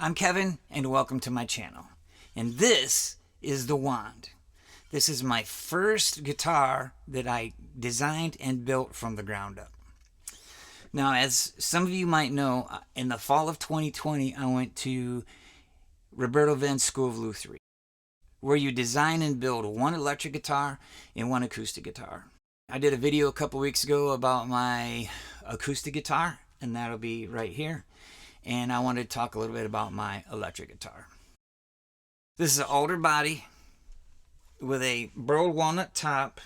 I'm Kevin, and welcome to my channel. And this is the Wand. This is my first guitar that I designed and built from the ground up. Now, as some of you might know, in the fall of 2020, I went to Roberto Venn School of Lutherie, where you design and build one electric guitar and one acoustic guitar. I did a video a couple weeks ago about my acoustic guitar, and that'll be right here. And I wanted to talk a little bit about my electric guitar. This is an alder body with a burled walnut top.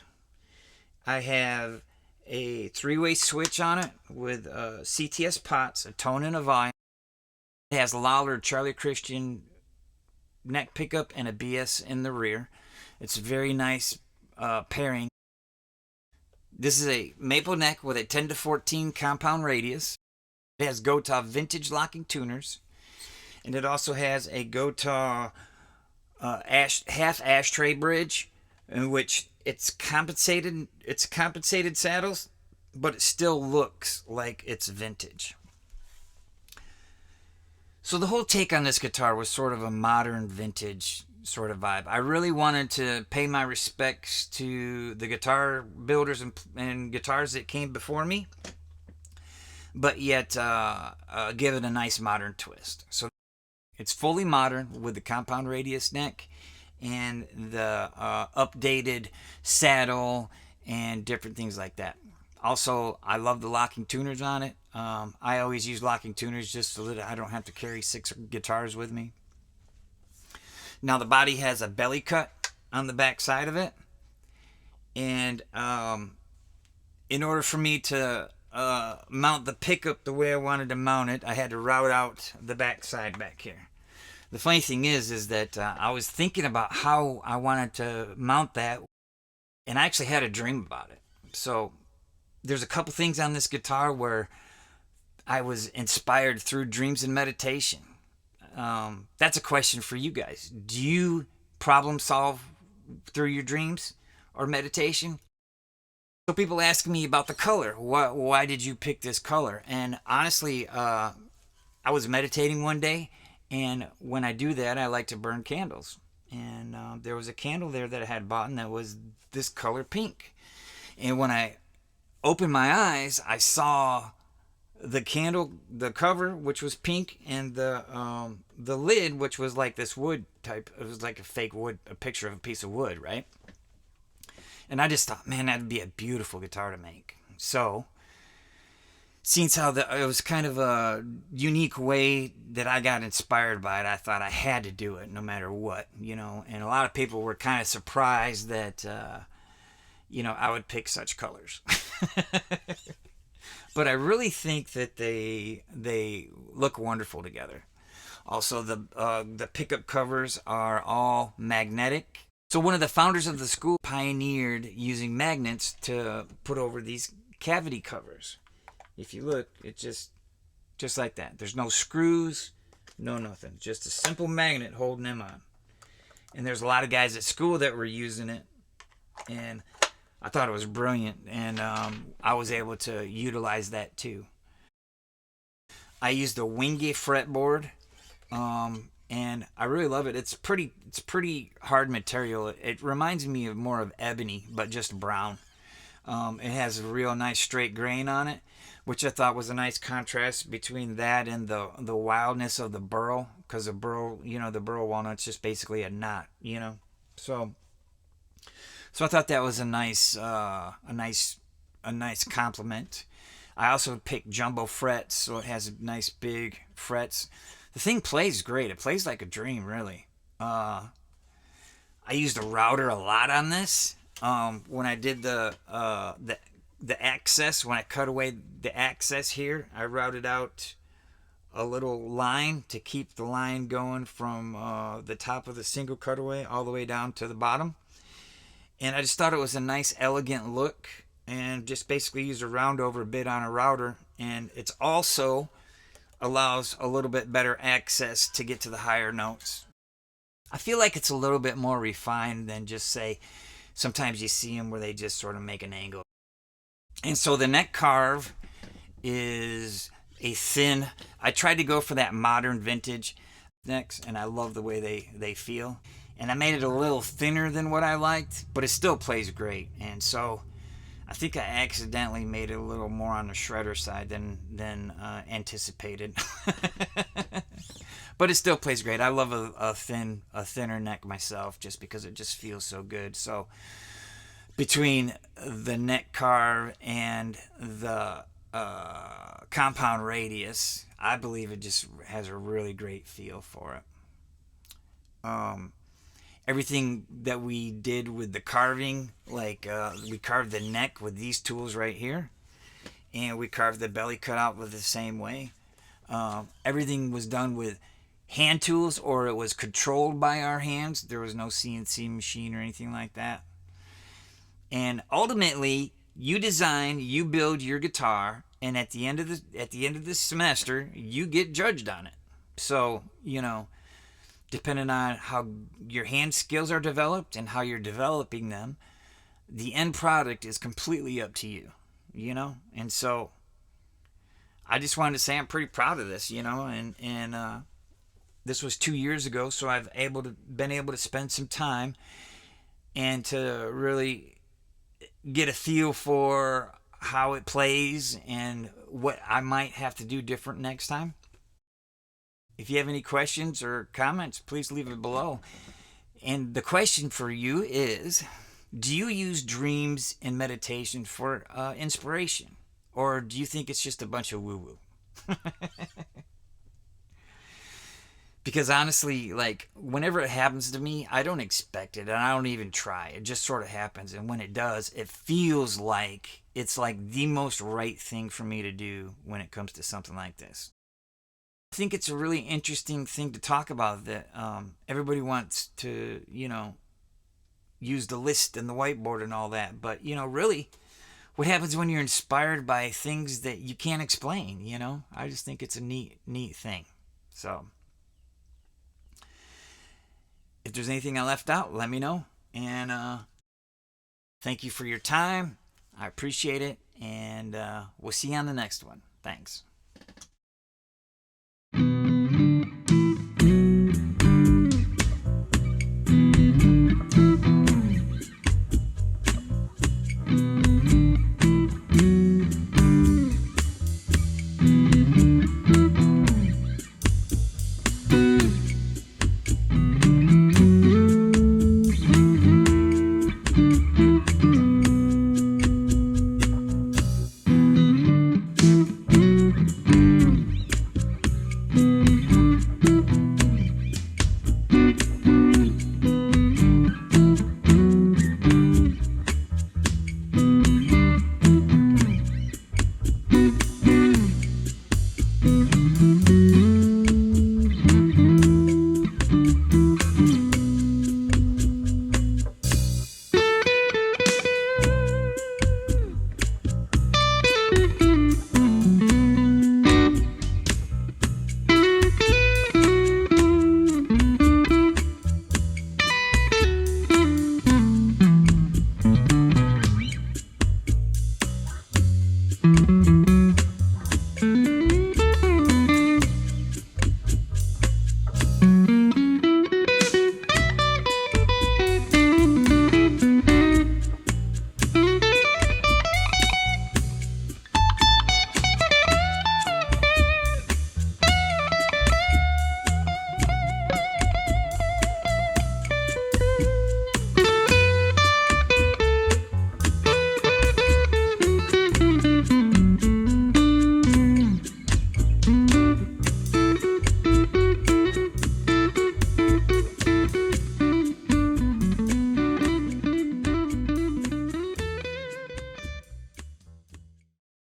I have a three-way switch on it with CTS pots, a tone and a volume. It has a Lawler Charlie Christian neck pickup and a BS in the rear. It's a very nice pairing. This is a maple neck with a 10 to 14 compound radius. It has Gotha vintage locking tuners, and it also has a Gotha half ashtray bridge, in which it's compensated saddles, but it still looks like it's vintage. So the whole take on this guitar was sort of a modern vintage sort of vibe. I really wanted to pay my respects to the guitar builders and guitars that came before me, but yet give it a nice modern twist. So it's fully modern with the compound radius neck and the updated saddle and different things like that. Also, I love the locking tuners on it. I always use locking tuners just so that I don't have to carry 6 guitars with me. Now the body has a belly cut on the back side of it, and in order for me to mount the pickup the way I wanted to mount it, I had to route out the back side back here. The funny thing is that I was thinking about how I wanted to mount that, and I actually had a dream about it. So there's a couple things on this guitar where I was inspired through dreams and meditation. That's a question for you guys. Do you problem solve through your dreams or meditation? So people ask me about the color. Why did you pick this color? And honestly, I was meditating one day, and when I do that, I like to burn candles. And there was a candle there that I had bought, and that was this color pink. And when I opened my eyes, I saw the candle, the cover, which was pink, and the lid, which was like this wood type. It was like a fake wood, a picture of a piece of wood, right? And I just thought, man, that'd be a beautiful guitar to make. So, seeing how it was kind of a unique way that I got inspired by it, I thought I had to do it no matter what, you know. And a lot of people were kind of surprised that, I would pick such colors. But I really think that they look wonderful together. Also, the pickup covers are all magnetic. So one of the founders of the school pioneered using magnets to put over these cavity covers. If you look, it's just like that. There's no screws, no nothing. Just a simple magnet holding them on. And there's a lot of guys at school that were using it, and I thought it was brilliant, and I was able to utilize that too. I used a Wingate fretboard, and I really love it. It's pretty hard material. It reminds me of more of ebony, but just brown. It has a real nice straight grain on it, which I thought was a nice contrast between that and the wildness of the burl, because the burl walnut's just basically a knot, So I thought that was a nice compliment. I also picked jumbo frets, so it has nice big frets. The thing plays great. It plays like a dream, really. I used a router a lot on this. When I did the access, when I cut away the access here, I routed out a little line to keep the line going from the top of the single cutaway all the way down to the bottom. And I just thought it was a nice, elegant look, and just basically used a round over bit on a router. And it also allows a little bit better access to get to the higher notes. I feel like it's a little bit more refined than just, say, sometimes you see them where they just sort of make an angle. And so the neck carve is a thin. I tried to go for that modern vintage. necks, and I love the way they feel. And I made it a little thinner than what I liked, but it still plays great. And so I think I accidentally made it a little more on the shredder side than anticipated. But it still plays great. I love a thinner neck myself, just because it just feels so good. So between the neck carve and the compound radius, I believe it just has a really great feel for it. Everything that we did with the carving, like we carved the neck with these tools right here, and we carved the belly cutout with the same way. Everything was done with hand tools, or it was controlled by our hands. There was no CNC machine or anything like that. And ultimately, you design, you build your guitar, and at the end of the semester, you get judged on it. So, depending on how your hand skills are developed and how you're developing them, the end product is completely up to you, And so I just wanted to say I'm pretty proud of this, and this was 2 years ago, so I've been able to spend some time and to really get a feel for how it plays and what I might have to do different next time. If you have any questions or comments, please leave it below. And the question for you is, do you use dreams and meditation for inspiration? Or do you think it's just a bunch of woo-woo? Because honestly, like, whenever it happens to me, I don't expect it, and I don't even try. It just sort of happens, and when it does, it feels like it's like the most right thing for me to do when it comes to something like this. I think it's a really interesting thing to talk about, that everybody wants to, use the list and the whiteboard and all that. But, really, what happens when you're inspired by things that you can't explain, I just think it's a neat thing. So if there's anything I left out, let me know. And thank you for your time. I appreciate it. And we'll see you on the next one. Thanks.